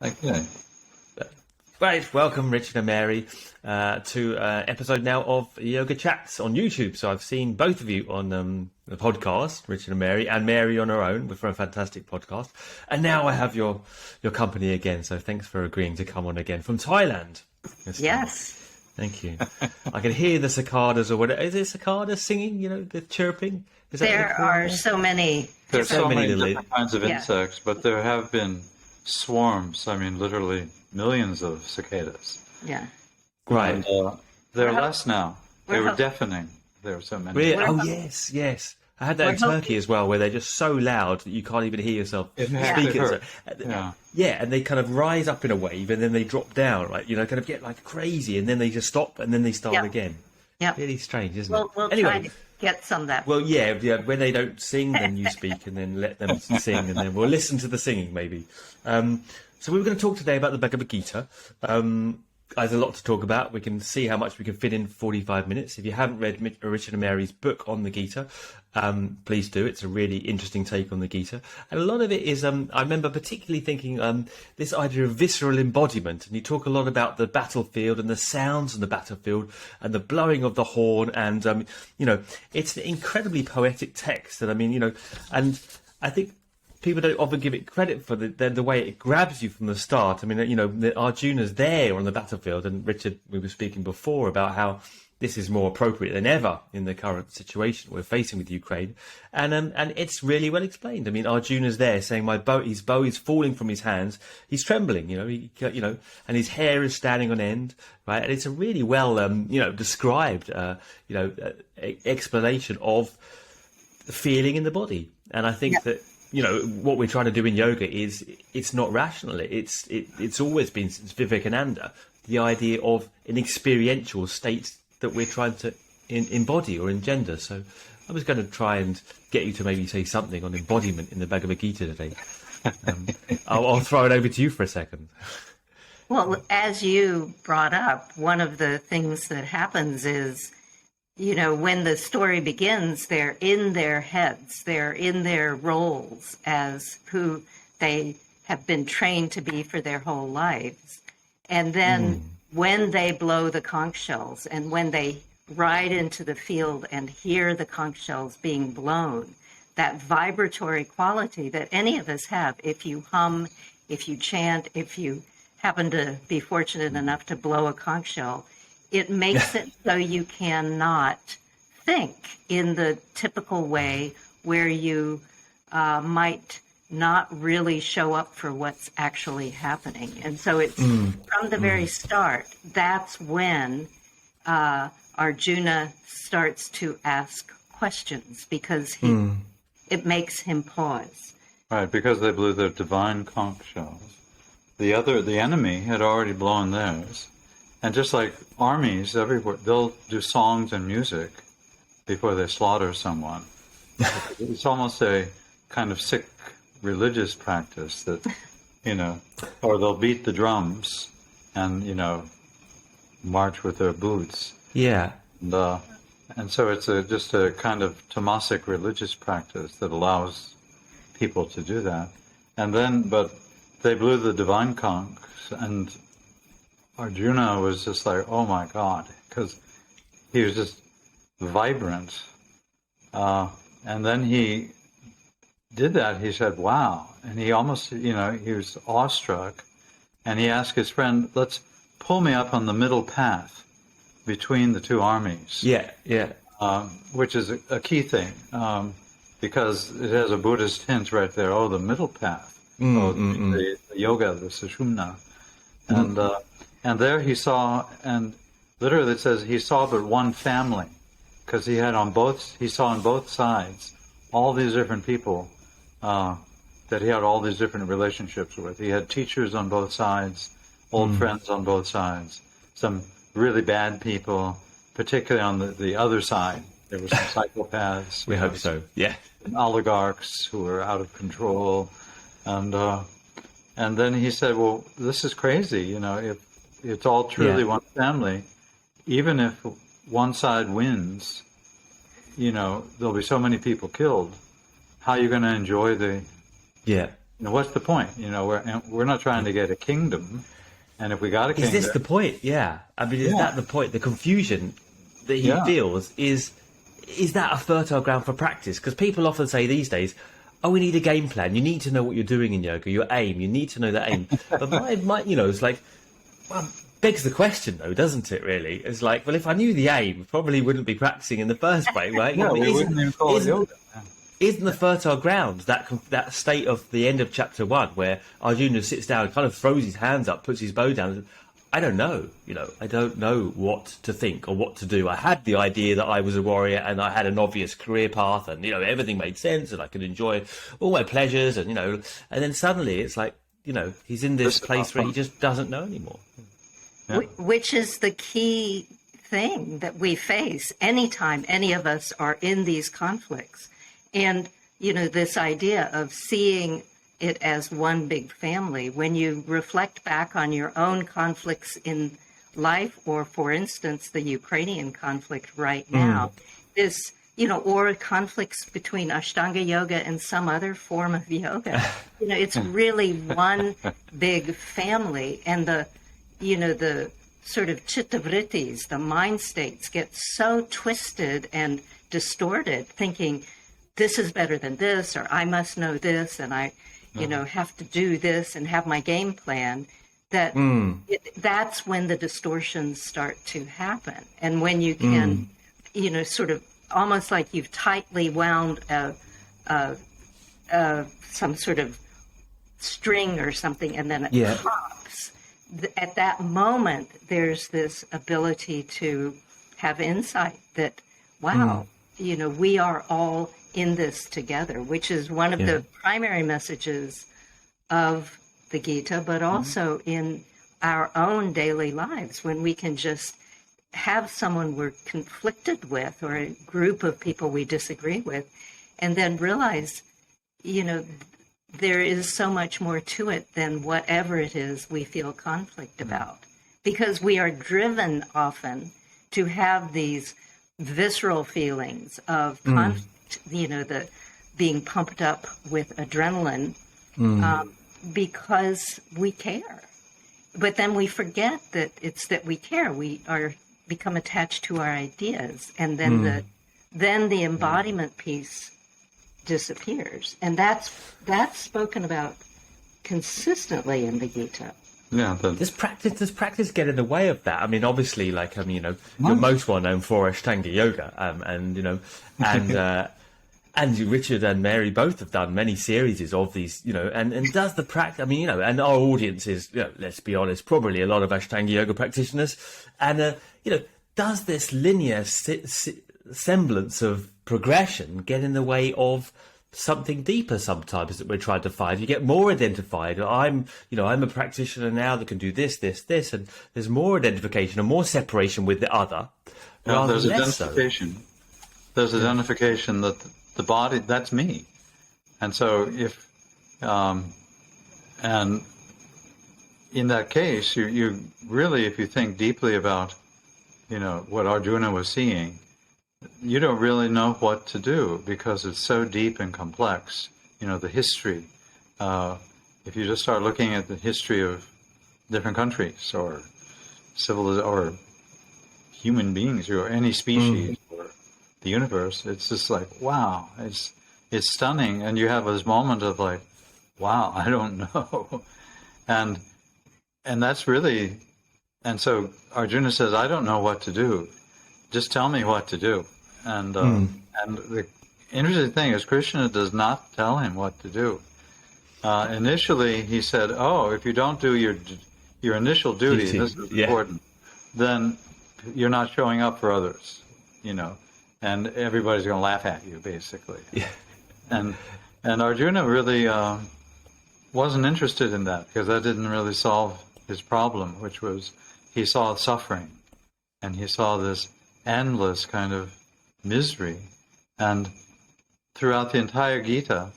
Okay. Right, welcome Richard and Mary to episode now of Yoga Chats on YouTube. So I've seen both of you on the podcast, Richard and Mary on her own for a fantastic podcast. And now I have your company again. So thanks for agreeing to come on again from Thailand. Yes. Thank you. I can hear the cicadas or whatever. Is it cicadas singing, the chirping? Is that There are so many. There's so many little different kinds of insects, but there have been swarms, literally millions of cicadas. Yeah. Right. And, they're less now. They were deafening. There were so many. Really? Oh, yes. I had that in Turkey as well, where they're just so loud that you can't even hear yourself speak. Yeah, and they kind of rise up in a wave and then they drop down, right? Kind of get like crazy, and then they just stop and then they start again. Yeah. Really strange, isn't it? We'll try to get some of that. Well, yeah. When they don't sing, then you speak, and then let them sing, and then we'll listen to the singing, maybe. So we were going to talk today about the Bhagavad Gita. There's a lot to talk about. We can see how much we can fit in 45 minutes. If you haven't read Richard and Mary's book on the Gita, please do. It's a really interesting take on the Gita. And a lot of it is, I remember particularly thinking this idea of visceral embodiment. And you talk a lot about the battlefield and the sounds on the battlefield and the blowing of the horn. And, it's an incredibly poetic text. And and I think people don't often give it credit for the way it grabs you from the start. Arjuna's there on the battlefield, and Richard, we were speaking before about how this is more appropriate than ever in the current situation we're facing with Ukraine, and it's really well explained. Arjuna's there saying, his bow is falling from his hands. He's trembling, and his hair is standing on end, right? And it's a really well, described, explanation of the feeling in the body. And I think that. What we're trying to do in yoga is it's not rational. It's always been since Vivekananda, the idea of an experiential state that we're trying to embody or engender. So I was going to try and get you to maybe say something on embodiment in the Bhagavad Gita today. I'll throw it over to you for a second. Well, as you brought up, one of the things that happens is, when the story begins, they're in their heads, they're in their roles as who they have been trained to be for their whole lives. And then when they blow the conch shells and when they ride into the field and hear the conch shells being blown, that vibratory quality that any of us have, if you hum, if you chant, if you happen to be fortunate enough to blow a conch shell, it makes it so you cannot think in the typical way where you might not really show up for what's actually happening. And so it's from the very start, that's when Arjuna starts to ask questions because it makes him pause. Right, because they blew their divine conch shells. The enemy had already blown theirs. And just like armies everywhere, they'll do songs and music before they slaughter someone. It's almost a kind of sick religious practice that, or they'll beat the drums and, march with their boots. Yeah. And so it's just a kind of tamasic religious practice that allows people to do that. But they blew the divine conch, and Arjuna was just like, oh my God, because he was just vibrant. And then he did that. He said, wow. And he almost, he was awestruck. And he asked his friend, let's pull me up on the middle path between the two armies. Yeah. Which is a key thing, because it has a Buddhist hint right there. Oh, the middle path. The yoga, the sushumna. And there he saw, and literally it says he saw but one family, because he saw on both sides all these different people that he had all these different relationships with. He had teachers on both sides, old friends on both sides, some really bad people, particularly on the other side. There were some psychopaths. We hope so, yeah. Oligarchs who were out of control. And then he said, well, this is crazy, if it's all truly one family, even if one side wins, there'll be so many people killed. How are you going to enjoy the what's the point? We're not trying to get a kingdom, and if we got a kingdom, is this the point? Yeah, I mean, is that the point? The confusion that he feels is that a fertile ground for practice? Because people often say these days, "Oh, we need a game plan. You need to know what you're doing in yoga. Your aim. You need to know that aim." But my it's like, well, begs the question, though, doesn't it? Really, it's like, well, if I knew the aim, I probably wouldn't be practicing in the first place, right? we wouldn't even call it yoga. Isn't the fertile ground that state of the end of chapter 1 where Arjuna sits down, kind of throws his hands up, puts his bow down, and I don't know, I don't know what to think or what to do. I had the idea that I was a warrior and I had an obvious career path, and everything made sense and I could enjoy all my pleasures, and and then suddenly it's like he's in this place where he just doesn't know anymore. Yeah. Which is the key thing that we face anytime any of us are in these conflicts. And, this idea of seeing it as one big family, when you reflect back on your own conflicts in life, or, for instance, the Ukrainian conflict right now, this, or conflicts between Ashtanga yoga and some other form of yoga, it's really one big family. And the sort of chitta vrittis, the mind states, get so twisted and distorted, thinking, this is better than this, or I must know this, and I, have to do this and have my game plan, that that's when the distortions start to happen. And when you can, sort of almost like you've tightly wound some sort of string or something, and then it pops. At that moment, there's this ability to have insight that, wow, we are all in this together, which is one of the primary messages of the Gita, but also in our own daily lives, when we can just have someone we're conflicted with, or a group of people we disagree with, and then realize, there is so much more to it than whatever it is we feel conflict about, because we are driven often to have these visceral feelings of conflict, the being pumped up with adrenaline, because we care. But then we forget that it's that we care. We become attached to our ideas, and then the embodiment piece disappears, and that's spoken about consistently in the Gita. Yeah, does practice get in the way of that? I mean, obviously, you're most well known for Ashtanga yoga, and Richard and Mary both have done many series of these, and does the practice? I mean, and our audience is, let's be honest, probably a lot of Ashtanga yoga practitioners, and does this linear semblance of progression get in the way of something deeper sometimes that we're trying to find? You get more identified. I'm a practitioner now that can do this, and there's more identification and more separation with the other. No, there's identification. There's identification that the body, that's me. And so if, and in that case, you really, if you think deeply about, what Arjuna was seeing, you don't really know what to do, because it's so deep and complex. The history. If you just start looking at the history of different countries, or or human beings, or any species, or the universe, it's just like, wow, it's stunning. And you have this moment of like, wow, I don't know. and that's really, and so Arjuna says, I don't know what to do. Just tell me what to do. And the interesting thing is, Krishna does not tell him what to do. Initially, he said, "Oh, if you don't do your initial duty, this is important, then you're not showing up for others, and everybody's going to laugh at you, basically." Yeah. And Arjuna really wasn't interested in that, because that didn't really solve his problem, which was he saw suffering, and he saw this endless kind of misery. And throughout the entire Gita,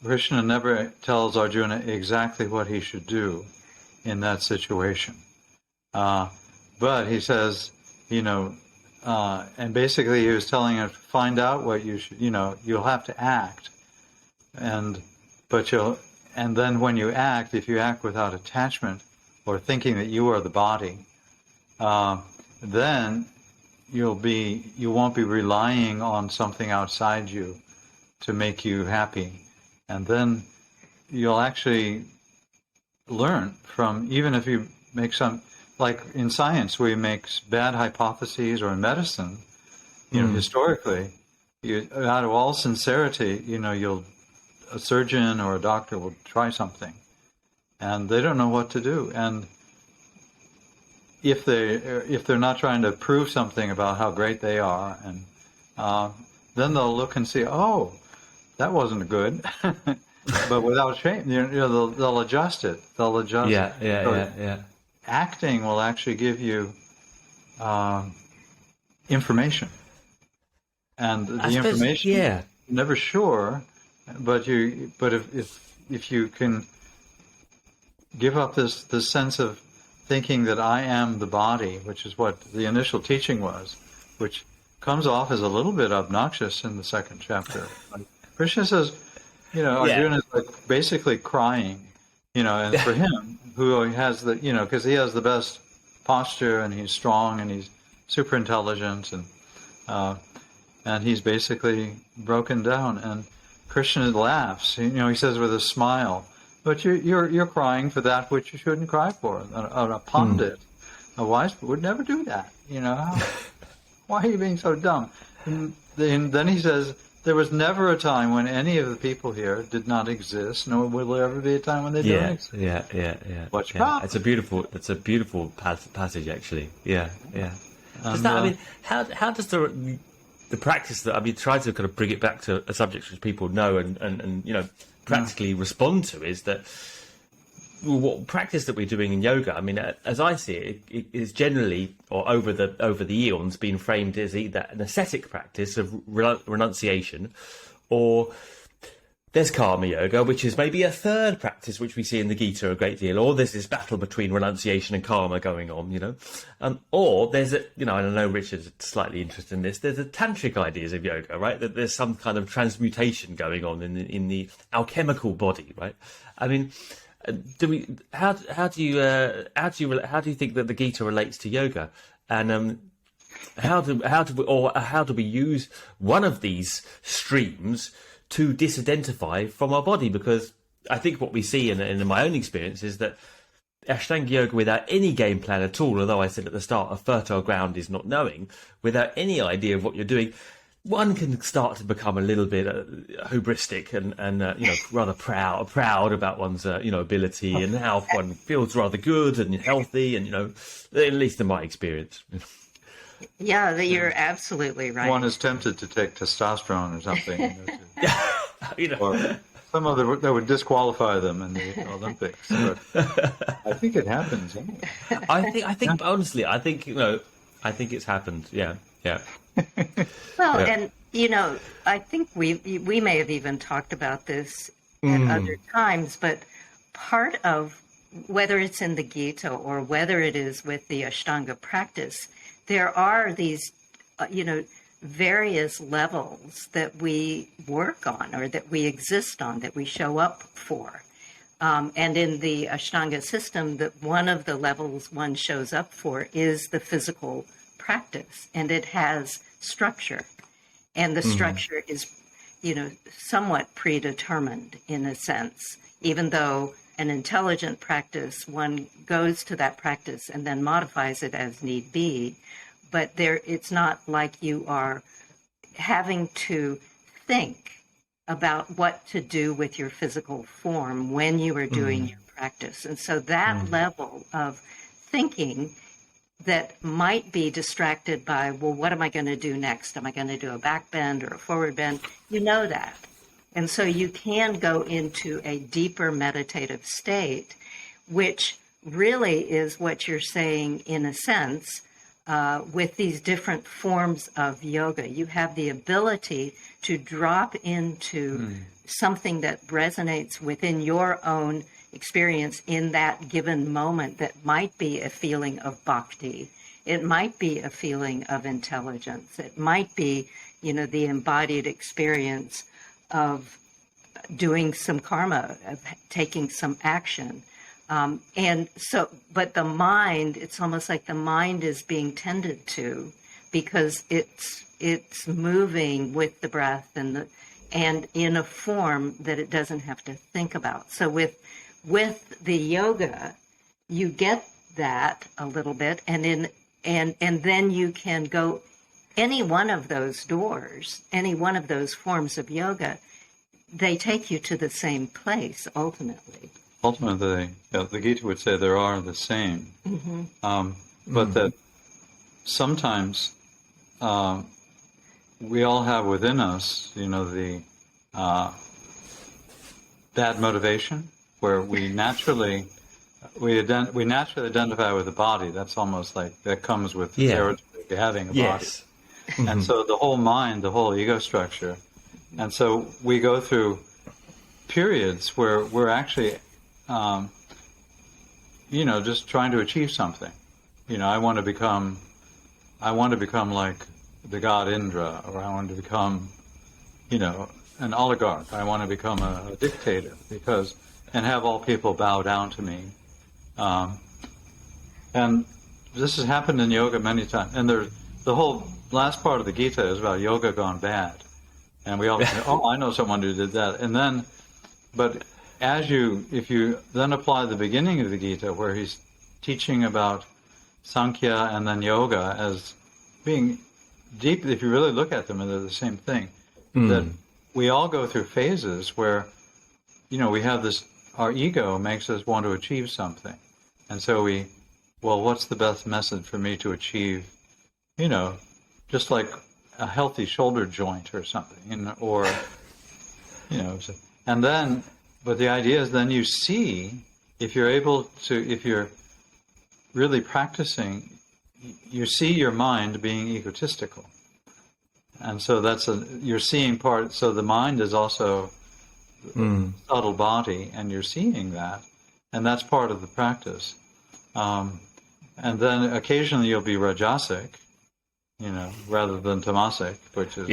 Krishna never tells Arjuna exactly what he should do in that situation. But he says, and basically he was telling him, find out what you should, you'll have to act. And and then when you act, if you act without attachment or thinking that you are the body, then you won't be relying on something outside you to make you happy. And then you'll actually learn from, even if you make some, like in science, we make bad hypotheses, or in medicine, historically, out of all sincerity, a surgeon or a doctor will try something, and they don't know what to do. And if they're not trying to prove something about how great they are, and then they'll look and see, oh, that wasn't good. But without shame, they'll adjust it. They'll adjust. Yeah. Acting will actually give you information, and the information. Yeah. Never sure, but if you can give up this sense of thinking that I am the body, which is what the initial teaching was, which comes off as a little bit obnoxious in the second chapter. Krishna says, Arjuna is like basically crying, and for him, who has because he has the best posture, and he's strong, and he's super intelligent, and he's basically broken down. And Krishna laughs, he says with a smile, but you're crying for that which you shouldn't cry for. A pandit, a wise would never do that. Why are you being so dumb? And then he says, there was never a time when any of the people here did not exist, nor will there ever be a time when they don't exist. Yeah. What's your problem? It's a beautiful passage, actually. Yeah. How does the practice that, try to kind of bring it back to a subject which people know and practically respond to, is that what practice that we're doing in yoga, as I see it, it is generally, or over the eons, been framed as either an ascetic practice of renunciation, or there's karma yoga, which is maybe a third practice which we see in the Gita a great deal, or there's this battle between renunciation and karma going on, or there's I don't know, Richard's slightly interested in this, there's a tantric ideas of yoga, right? That there's some kind of transmutation going on in the alchemical body, right? How do you think that the Gita relates to yoga, and how do we use one of these streams to disidentify from our body? Because I think what we see in my own experience is that Ashtanga yoga, without any game plan at all, although I said at the start, a fertile ground is not knowing, without any idea of what you're doing, one can start to become a little bit hobristic and rather proud about one's ability, and how one feels rather good and healthy, and at least in my experience. Yeah, you're absolutely right. One is tempted to take testosterone or something, or some other that would disqualify them in the Olympics. But I think it happens. I think honestly, I think it's happened. Yeah. Well, and I think we may have even talked about this at other times, but part of whether it's in the Gita or whether it is with the Ashtanga practice, there are these, various levels that we work on, or that we exist on, that we show up for. And in the Ashtanga system, that one of the levels one shows up for is the physical practice, and it has structure, and the structure is somewhat predetermined in a sense, even though an intelligent practice, one goes to that practice and then modifies it as need be, but it's not like you are having to think about what to do with your physical form when you are doing your practice. And so that level of thinking that might be distracted by, well, what am I going to do next? Am I going to do a back bend or a forward bend? You know that. And so you can go into a deeper meditative state, which really is what you're saying in a sense with these different forms of yoga. You have the ability to drop into something that resonates within your own experience in that given moment, that might be a feeling of bhakti. It might be a feeling of intelligence. It might be, the embodied experience of doing some karma, of taking some action. And so, but the mind, it's almost like the mind is being tended to, because it's moving with the breath and in a form that it doesn't have to think about. So with the yoga, you get that a little bit, and then you can go any one of those doors, any one of those forms of yoga, they take you to the same place ultimately. Ultimately, the Gita would say there are the same, but that sometimes we all have within us, the bad motivation, where we naturally identify with the body. That's almost like that comes with the territory of having a body. And so the whole mind, the whole ego structure, and so we go through periods where we're actually just trying to achieve something. I want to become like the god Indra, or I want to become, an oligarch. I want to become a dictator and have all people bow down to me. And this has happened in yoga many times. And the whole last part of the Gita is about yoga gone bad. And we all say, oh, I know someone who did that. And then, but if you then apply the beginning of the Gita, where he's teaching about Sankhya and then yoga as being deep, if you really look at them, and they're the same thing, that we all go through phases where, we have this, our ego makes us want to achieve something. And so what's the best method for me to achieve, just like a healthy shoulder joint or something, and then, but the idea is then you see, if you're really practicing, you see your mind being egotistical. And so you're seeing part, so the mind is also subtle body, and you're seeing that, and that's part of the practice. And then occasionally you'll be rajasic, rather than tamasic, which is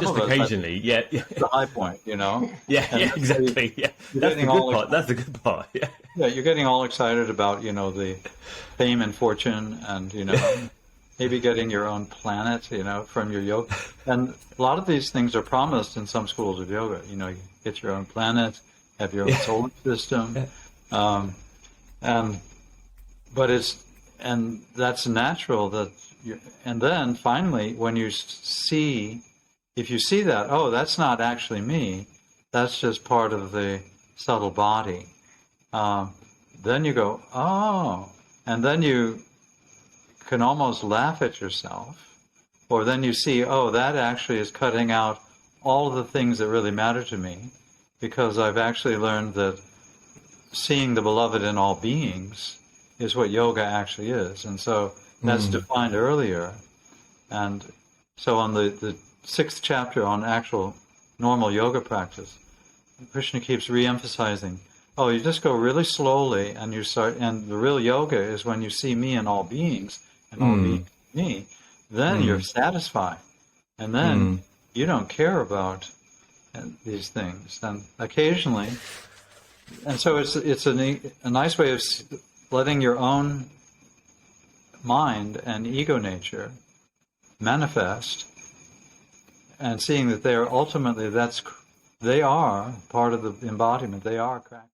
just occasionally, the high point, exactly. That's the good part. That's the good part. You're getting all excited about the fame and fortune, and maybe getting your own planet, from your yoga. And a lot of these things are promised in some schools of yoga. You get your own planet, have your own solar system, and that's natural. And then finally, when if you see that, oh, that's not actually me, that's just part of the subtle body. Then you go, oh, and then you can almost laugh at yourself, or then you see, oh, that actually is cutting out all of the things that really matter to me, because I've actually learned that seeing the beloved in all beings is what yoga actually is. And so that's defined earlier. And so on the 6th chapter on actual normal yoga practice, Krishna keeps re-emphasizing, oh, you just go really slowly, and and the real yoga is when you see me in all beings, and all beings me, then you're satisfied. And then you don't care about these things. And occasionally, and so it's a nice way of letting your own mind and ego nature manifest, and seeing that they are ultimately, they are part of the embodiment. They are cracked.